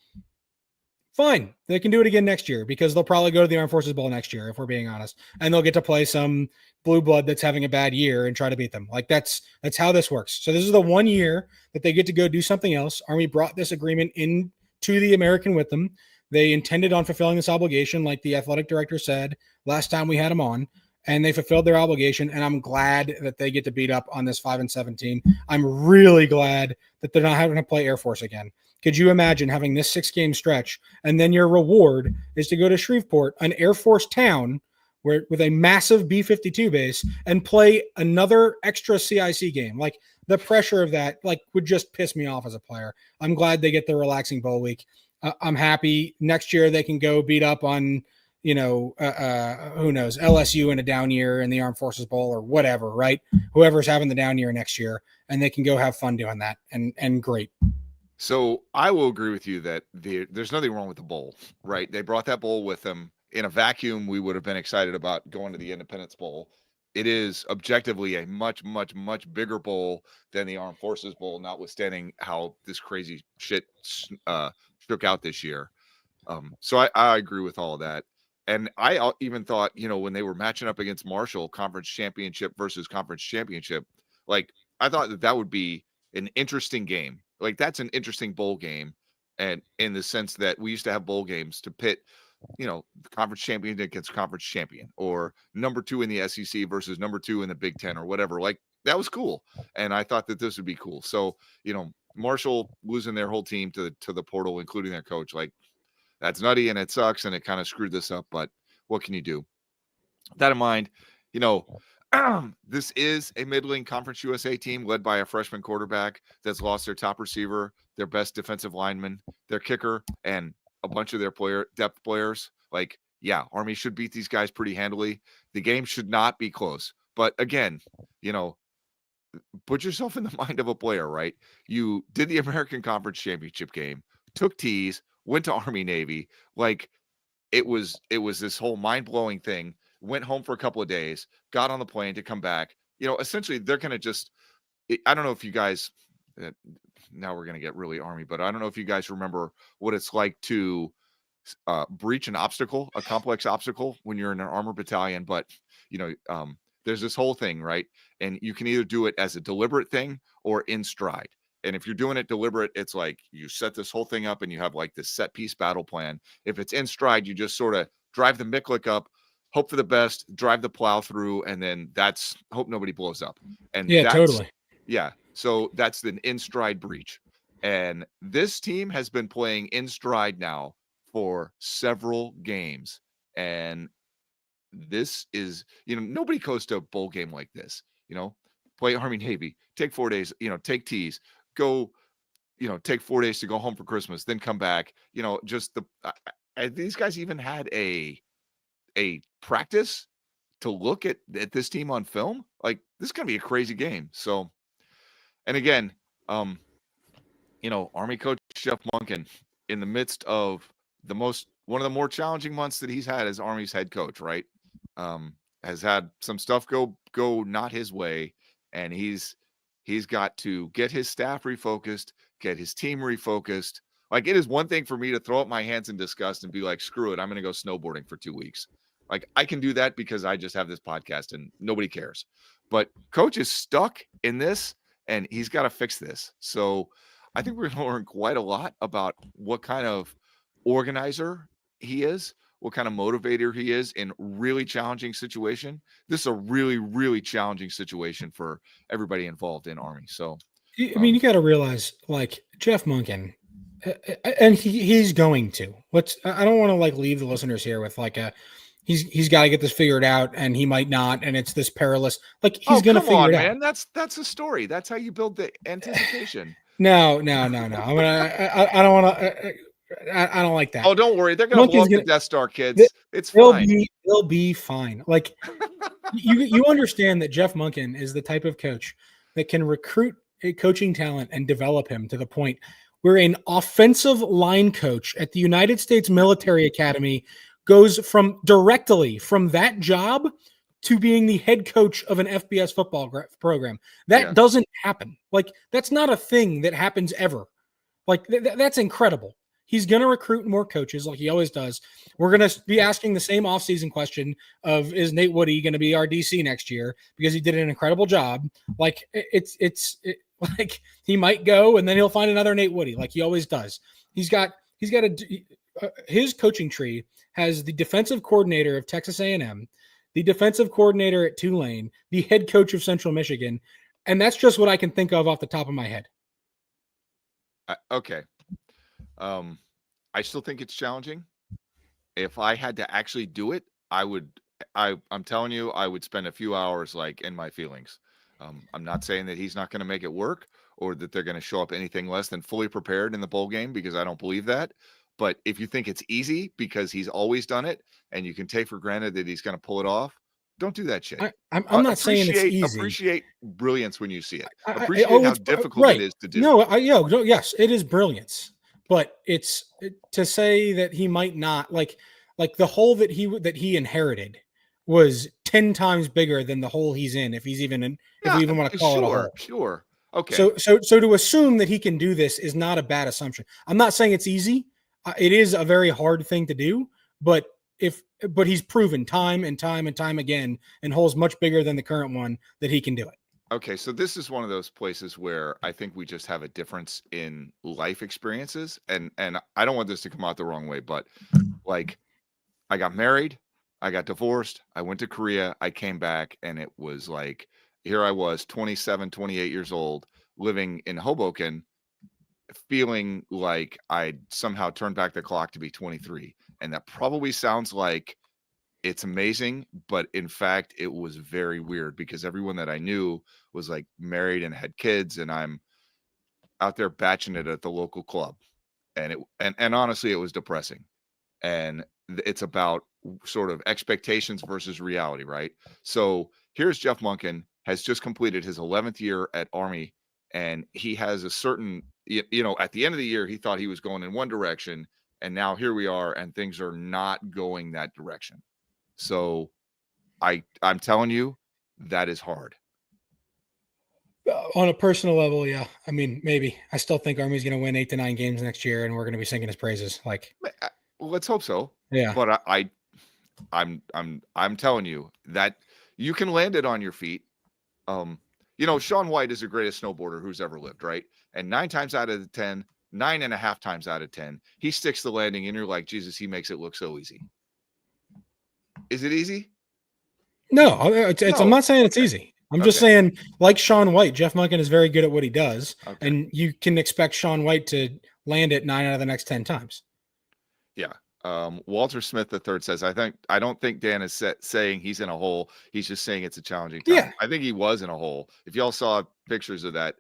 fine. They can do it again next year because they'll probably go to the Armed Forces Bowl next year, if we're being honest. And they'll get to play some blue blood that's having a bad year and try to beat them. Like that's how this works. So this is the 1 year that they get to go do something else. Army brought this agreement into the American with them. They intended on fulfilling this obligation, like the athletic director said last time we had them on, and they fulfilled their obligation. And I'm glad that they get to beat up on this 5-7 team. I'm really glad that they're not having to play Air Force again. Could you imagine having this 6-game stretch and then your reward is to go to Shreveport, an Air Force town with a massive B-52 base, and play another extra CIC game? Like the pressure of that, like would just piss me off as a player. I'm glad they get the relaxing bowl week. I'm happy next year they can go beat up on, who knows, LSU in a down year in the Armed Forces Bowl or whatever, right? Whoever's having the down year next year, and they can go have fun doing that, and great. So I will agree with you that there's nothing wrong with the bowl, right? They brought that bowl with them. In a vacuum, we would have been excited about going to the Independence Bowl. It is objectively a much, much, much bigger bowl than the Armed Forces Bowl, notwithstanding how this crazy shit shook out this year. So I agree with all of that. And I even thought, when they were matching up against Marshall, conference championship versus conference championship, like I thought that would be an interesting game. Like that's an interesting bowl game. And in the sense that we used to have bowl games to pit, the conference champion against conference champion, or number 2 in the SEC versus number 2 in the Big Ten or whatever. Like that was cool. And I thought that this would be cool. So, Marshall losing their whole team to the portal, including their coach, like that's nutty and it sucks. And it kind of screwed this up, but what can you do? That in mind, this is a middling Conference USA team led by a freshman quarterback that's lost their top receiver, their best defensive lineman, their kicker, and a bunch of their depth players. Like, yeah, Army should beat these guys pretty handily. The game should not be close. But again, put yourself in the mind of a player, right? You did the American Conference Championship game, took tees, went to Army Navy. Like it was this whole mind-blowing thing. Went home for a couple of days, got on the plane to come back. Essentially they're going to just I don't know if you guys, now we're going to get really Army, but I don't know if you guys remember what it's like to breach an obstacle, a complex obstacle when you're in an armor battalion. But, there's this whole thing, right? And you can either do it as a deliberate thing or in stride. And if you're doing it deliberate, it's like you set this whole thing up and you have like this set piece battle plan. If it's in stride, you just sort of drive the Miklik up, hope for the best, drive the plow through, and then that's hope nobody blows up. And Yeah, totally. Yeah. So that's an in stride breach. And this team has been playing in stride now for several games. And this is, nobody goes to a bowl game like this, play Army Navy, take 4 days, take tees, go, take 4 days to go home for Christmas, then come back, just these guys even had a practice to look at this team on film. Like, this is going to be a crazy game. So, and again, Army coach Jeff Monken, in the midst of one of the more challenging months that he's had as Army's head coach, right? Has had some stuff go not his way, and he's got to get his staff refocused, get his team refocused. Like, it is one thing for me to throw up my hands in disgust and be like, screw it, I'm going to go snowboarding for 2 weeks. Like, I can do that because I just have this podcast and nobody cares. But coach is stuck in this, and he's got to fix this. So I think we're going to learn quite a lot about what kind of organizer he is, what kind of motivator he is in really challenging situation. This is a really, really challenging situation for everybody involved in Army. So, I mean, you got to realize, like, Jeff Monken, and he's going to. I don't want to like leave the listeners here with like he's got to get this figured out, and he might not, and it's this perilous. Like, he's going to figure it out. Man, that's a story. That's how you build the anticipation. No. I mean, I don't want to. I don't like that. Oh, don't worry. They're going to blow up the Death Star, kids. It's fine. They'll be fine. Like, you understand that Jeff Monken is the type of coach that can recruit a coaching talent and develop him to the point where an offensive line coach at the United States Military Academy goes directly from that job to being the head coach of an FBS football program. That doesn't happen. Like, that's not a thing that happens ever. Like, that's incredible. He's going to recruit more coaches like he always does. We're going to be asking the same offseason question of, is Nate Woody going to be our DC next year? Because he did an incredible job. Like, it's like he might go and then he'll find another Nate Woody like he always does. His coaching tree has the defensive coordinator of Texas A&M, the defensive coordinator at Tulane, the head coach of Central Michigan. And that's just what I can think of off the top of my head. Okay. I still think it's challenging. If I had to actually do it, I'm telling you, I would spend a few hours like in my feelings. I'm not saying that he's not going to make it work or that they're going to show up anything less than fully prepared in the bowl game, because I don't believe that. But if you think it's easy because he's always done it and you can take for granted that he's going to pull it off, don't do that shit. I'm not saying it's easy. Appreciate brilliance when you see it. Appreciate how difficult it is to do. Yes, it is brilliance. But to say that he might not, like the hole that he inherited was 10 times bigger than the hole he's in, if he's even in, if we even want to call it a hole. Sure. Okay. So to assume that he can do this is not a bad assumption. I'm not saying it's easy. It is a very hard thing to do, but he's proven time and time and time again in holes much bigger than the current one that he can do it. Okay, so this is one of those places where I think we just have a difference in life experiences, and I don't want this to come out the wrong way, but like, I got married, I got divorced, I went to Korea, I came back, and it was like, here I was, 27, 28 years old, living in Hoboken, feeling like I'd somehow turned back the clock to be 23, and that probably sounds like it's amazing, but in fact, it was very weird because everyone that I knew was like married and had kids, and I'm out there batching it at the local club. And and honestly, it was depressing. And it's about sort of expectations versus reality, right? So here's Jeff Monken, has just completed his 11th year at Army, and he has a certain, at the end of the year, he thought he was going in one direction, and now here we are, and things are not going that direction. So I'm telling you, that is hard. On a personal level, yeah. I mean, maybe. I still think Army's going to win 8 to 9 games next year, and we're going to be singing his praises. Like, Well, let's hope so. yeah. But I'm telling you that you can land it on your feet. Shaun White is the greatest snowboarder who's ever lived, right? And 9 times out of the 10, 9.5 times out of 10, he sticks the landing, and you're like, Jesus, he makes it look so easy. Is it easy? No, I'm not saying it's Okay. easy. I'm just saying, like Shaun White, Jeff Monken is very good at what he does, and you can expect Shaun White to land it 9 out of the next 10 times. Yeah. Walter Smith III says, I don't think Dan is saying he's in a hole. He's just saying it's a challenging time. Yeah. I think he was in a hole. If y'all saw pictures of that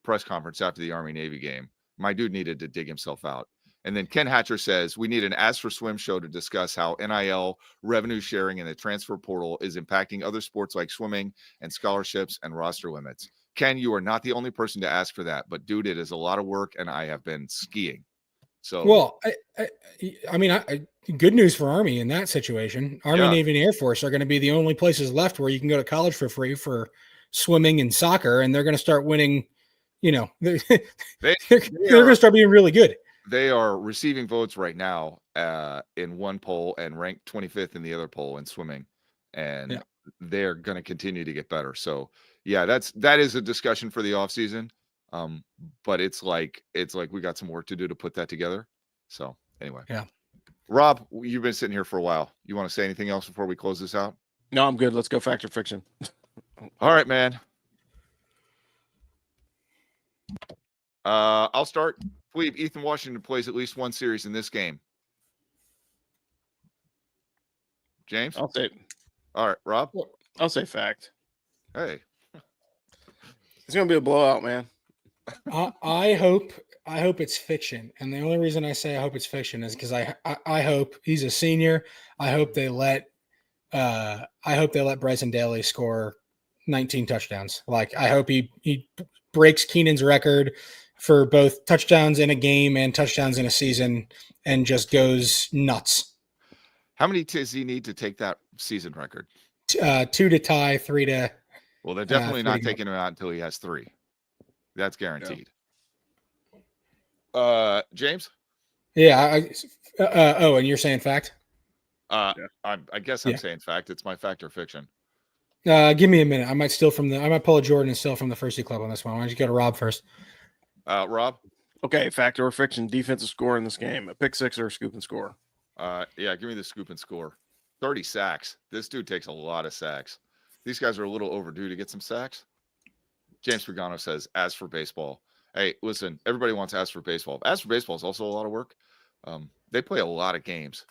press conference after the Army Navy game, my dude needed to dig himself out. And then Ken Hatcher says, we need an As for Swim show to discuss how NIL, revenue sharing, and the transfer portal is impacting other sports like swimming and scholarships and roster limits. Ken, you are not the only person to ask for that, but dude, it is a lot of work, and I have been skiing. So, well, I mean, good news for Army in that situation. Army, Navy, and Air Force are going to be the only places left where you can go to college for free for swimming and soccer, and they're going to start winning. They're going to start being really good. They are receiving votes right now in one poll and ranked 25th in the other poll in swimming, and they're going to continue to get better. So, yeah, that is a discussion for the offseason. But it's like we got some work to do to put that together. So anyway, yeah. Rob, you've been sitting here for a while. You want to say anything else before we close this out? No, I'm good. Let's go fact or fiction. All right, man. I'll start. I believe Ethan Washington plays at least one series in this game. James? I'll say. All right, Rob? I'll say fact. Hey. It's going to be a blowout, man. I hope it's fiction. And the only reason I say I hope it's fiction is because I hope he's a senior. I hope they let Bryson Daly score 19 touchdowns. Like, I hope he breaks Keenan's record for both touchdowns in a game and touchdowns in a season and just goes nuts. How many does he need to take that season record? 2 to tie, 3 to. Well, they're definitely not taking him out until he has 3. That's guaranteed. James? Yeah. And you're saying fact? I guess I'm saying fact. It's my fact or fiction. Give me a minute. I might pull a Jordan and steal from the First Club on this one. Why don't you go to Rob first? Rob? Okay, fact or fiction, defensive score in this game. A pick six or a scoop and score? Yeah, give me the scoop and score. 30 sacks. This dude takes a lot of sacks. These guys are a little overdue to get some sacks. James Pagano says, as for baseball. Hey, listen, everybody wants as for baseball. As for baseball is also a lot of work. They play a lot of games.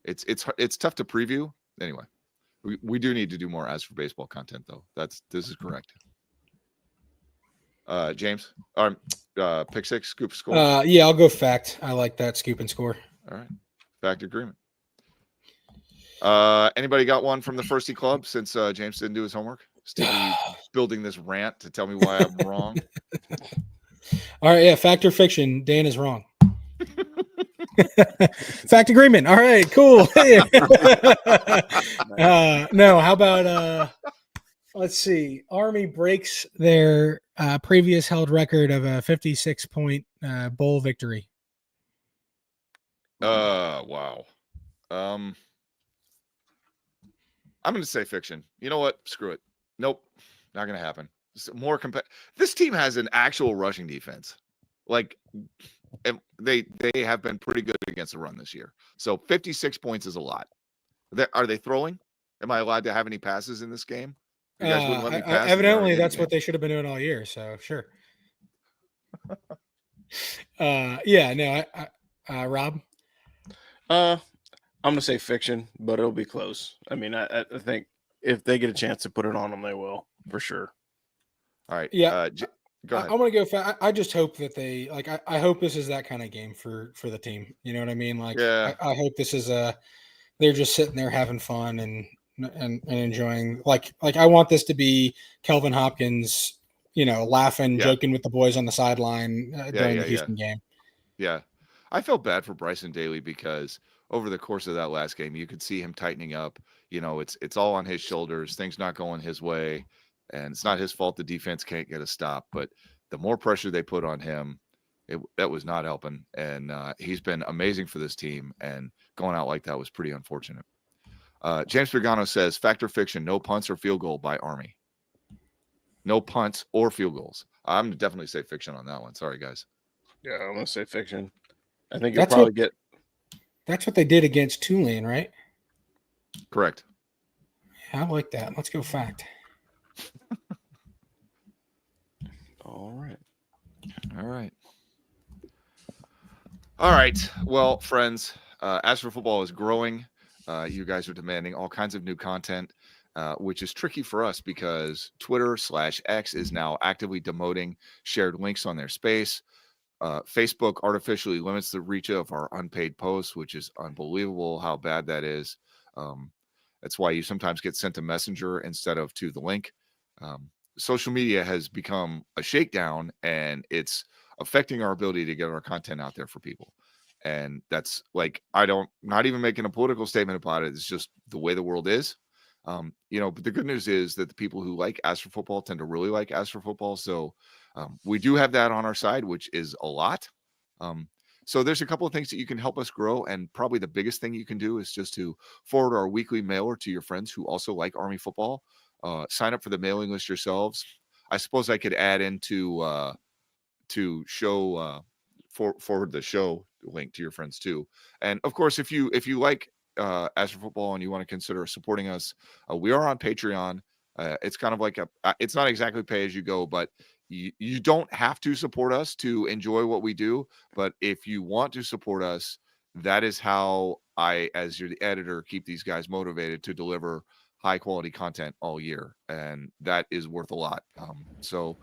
It's tough to preview. Anyway, we do need to do more as for baseball content, though. This is correct. James, pick six, scoop, score. Yeah, I'll go fact. I like that scoop and score. All right, fact agreement. Anybody got one from the Firsty Club since James didn't do his homework? Stevie building this rant to tell me why I'm wrong. All right, yeah, fact or fiction. Dan is wrong. Fact agreement. All right, cool. No, how about let's see. Army breaks their previous held record of a 56-point bowl victory. Wow. I'm going to say fiction. You know what? Screw it. Nope. Not going to happen. More This team has an actual rushing defense. Like, they have been pretty good against the run this year. So 56 points is a lot. Are they throwing? Am I allowed to have any passes in this game? You guys wouldn't let me pass. Evidently, that's what they should have been doing all year. So sure. Yeah. No. Rob. I'm gonna say fiction, but it'll be close. I mean, I think if they get a chance to put it on them, they will for sure. All right. Yeah. Go ahead. I'm gonna go. I just hope that they like. I hope this is that kind of game for the team. You know what I mean? Like, yeah. I hope this is they're just sitting there having fun and enjoying. Like I want this to be Kelvin Hopkins, laughing, joking with the boys on the sideline during the Houston game. Yeah, I felt bad for Bryson Daly because over the course of that last game, you could see him tightening up. It's all on his shoulders. Things not going his way. And it's not his fault the defense can't get a stop, but the more pressure they put on him, that was not helping. And he's been amazing for this team, and going out like that was pretty unfortunate. James Pagano says, fact or fiction, no punts or field goal by Army. No punts or field goals. I'm going to definitely say fiction on that one. Sorry, guys. Yeah, I'm going to say fiction. I think you'll probably get. That's what they did against Tulane, right? Correct. Yeah, I like that. Let's go fact. All right. All right. Well, friends, As for Football is growing. You guys are demanding all kinds of new content, which is tricky for us because Twitter/X is now actively demoting shared links on their space. Facebook artificially limits the reach of our unpaid posts, which is unbelievable how bad that is. That's why you sometimes get sent a messenger instead of to the link. Social media has become a shakedown, and it's affecting our ability to get our content out there for people. And that's like, not even making a political statement about it. It's just the way the world is. But the good news is that the people who like As for Football tend to really like As for Football. So we do have that on our side, which is a lot. So there's a couple of things that you can help us grow. And probably the biggest thing you can do is just to forward our weekly mailer to your friends who also like Army football. Sign up for the mailing list yourselves. I suppose I could add into to show forward the show link to your friends too. And of course, if you like As for Football and you want to consider supporting us, we are on Patreon. It's kind of like it's not exactly pay as you go, but you don't have to support us to enjoy what we do. But if you want to support us, that is how I, as the editor, keep these guys motivated to deliver high quality content all year. And that is worth a lot. So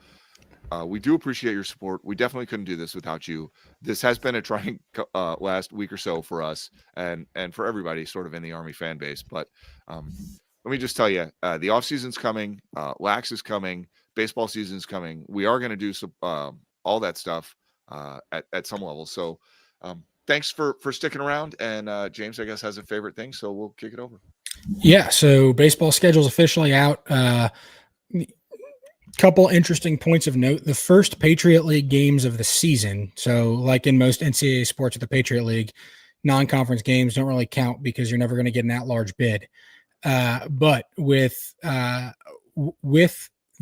we do appreciate your support. We definitely couldn't do this without you. This has been a trying last week or so for us and for everybody sort of in the Army fan base. But let me just tell you, the off season's coming. Lax is coming. Baseball season's coming. We are going to do some all that stuff at some level. So thanks for sticking around. And James, I guess, has a favorite thing. So we'll kick it over. Yeah. So baseball schedule's officially out. Couple interesting points of note. The first Patriot League games of the season. So like in most NCAA sports with the Patriot League, non-conference games don't really count because you're never going to get an at-large bid. But with the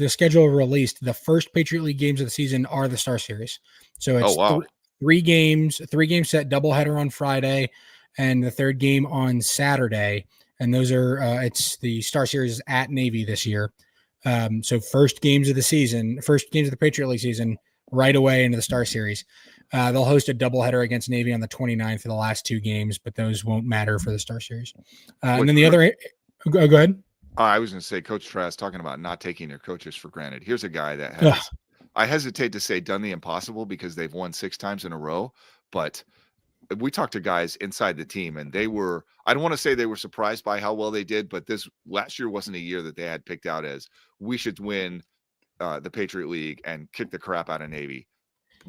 schedule released, the first Patriot League games of the season are the Star Series. So it's three games set, doubleheader on Friday and the third game on Saturday. And those are, it's the Star Series is at Navy this year. So first games of the Patriot League season, right away into the Star Series. They'll host a doubleheader against Navy on the 29th for the last two games, but those won't matter for the Star Series. And then the other, go ahead. I was going to say, Coach Trask talking about not taking their coaches for granted. Here's a guy that has, I hesitate to say done the impossible because they've won 6 times in a row, but we talked to guys inside the team and they were, I don't want to say they were surprised by how well they did, but this last year wasn't a year that they had picked out as we should win the Patriot League and kick the crap out of Navy.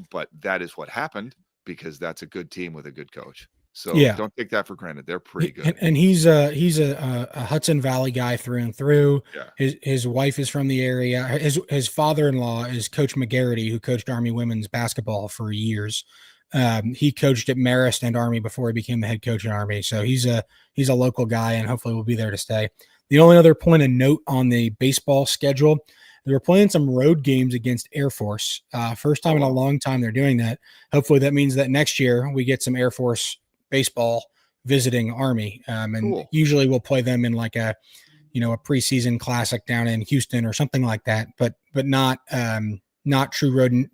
But that is what happened because that's a good team with a good coach. So don't take that for granted. They're pretty good. And he's a Hudson Valley guy through and through. Yeah. His wife is from the area. His father-in-law is Coach McGarity, who coached Army women's basketball for years. He coached at Marist and Army before he became the head coach at Army. So he's a local guy and hopefully will be there to stay. The only other point of note on the baseball schedule, they were playing some road games against Air Force. First time in a long time they're doing that. Hopefully that means that next year we get some Air Force baseball visiting Army. And usually we'll play them in like a preseason classic down in Houston or something like that, but not true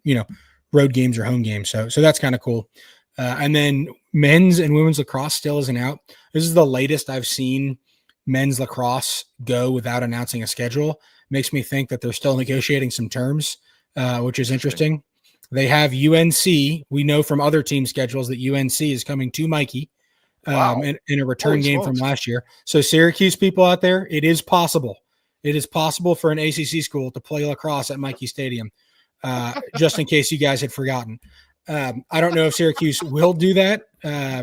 road games or home games. So that's kind of cool. And then men's and women's lacrosse still isn't out. This is the latest I've seen men's lacrosse go without announcing a schedule. Makes me think that they're still negotiating some terms, which is interesting. They have UNC. We know from other team schedules that UNC is coming to Mikey in a return game from last year. So Syracuse people out there, it is possible. It is possible for an ACC school to play lacrosse at Mikey Stadium, just in case you guys had forgotten. I don't know if Syracuse will do that. I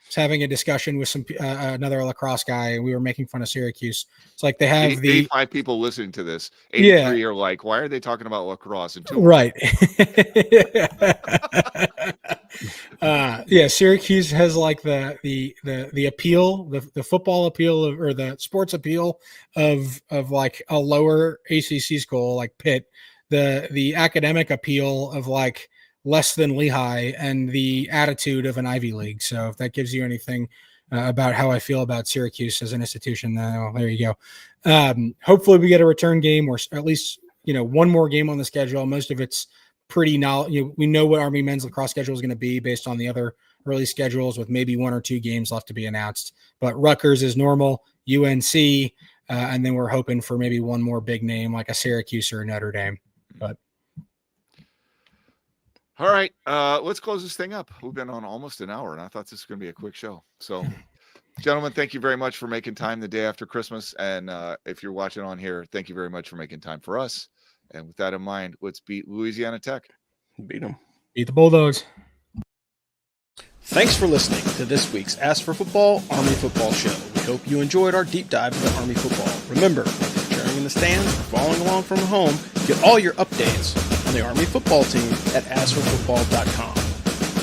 was having a discussion with another lacrosse guy, and we were making fun of Syracuse. It's like they have 85 people listening to this. 83 are like, why are they talking about lacrosse? And right. Syracuse has like the appeal, the football appeal or the sports appeal of like a lower ACC school like Pitt, the academic appeal of like less than Lehigh, and the attitude of an Ivy League. So if that gives you anything about how I feel about Syracuse as an institution, there you go. Hopefully we get a return game, or at least one more game on the schedule. Most of it's pretty we know what Army men's lacrosse schedule is going to be based on the other early schedules, with maybe 1 or 2 games left to be announced. But Rutgers is normal, UNC, and then we're hoping for maybe one more big name like a Syracuse or a Notre Dame. But all right, let's close this thing up. We've been on almost an hour, and I thought this was going to be a quick show. So, gentlemen, thank you very much for making time the day after Christmas. And if you're watching on here, thank you very much for making time for us. And with that in mind, let's beat Louisiana Tech. Beat them. Beat the Bulldogs. Thanks for listening to this week's Ask for Football Army Football Show. We hope you enjoyed our deep dive into Army football. Remember, if you're cheering in the stands or following along from home, get all your updates on the Army football team at askforfootball.com.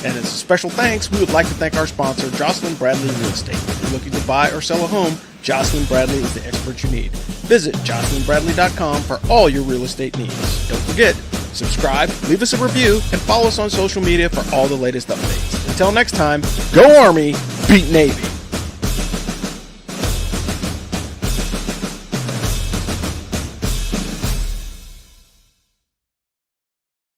And as a special thanks, we would like to thank our sponsor, Jocelyn Bradley Real Estate. If you're looking to buy or sell a home, Jocelyn Bradley is the expert you need. Visit jocelynbradley.com for all your real estate needs. Don't forget, subscribe, leave us a review, and follow us on social media for all the latest updates. Until next time, go Army, beat Navy.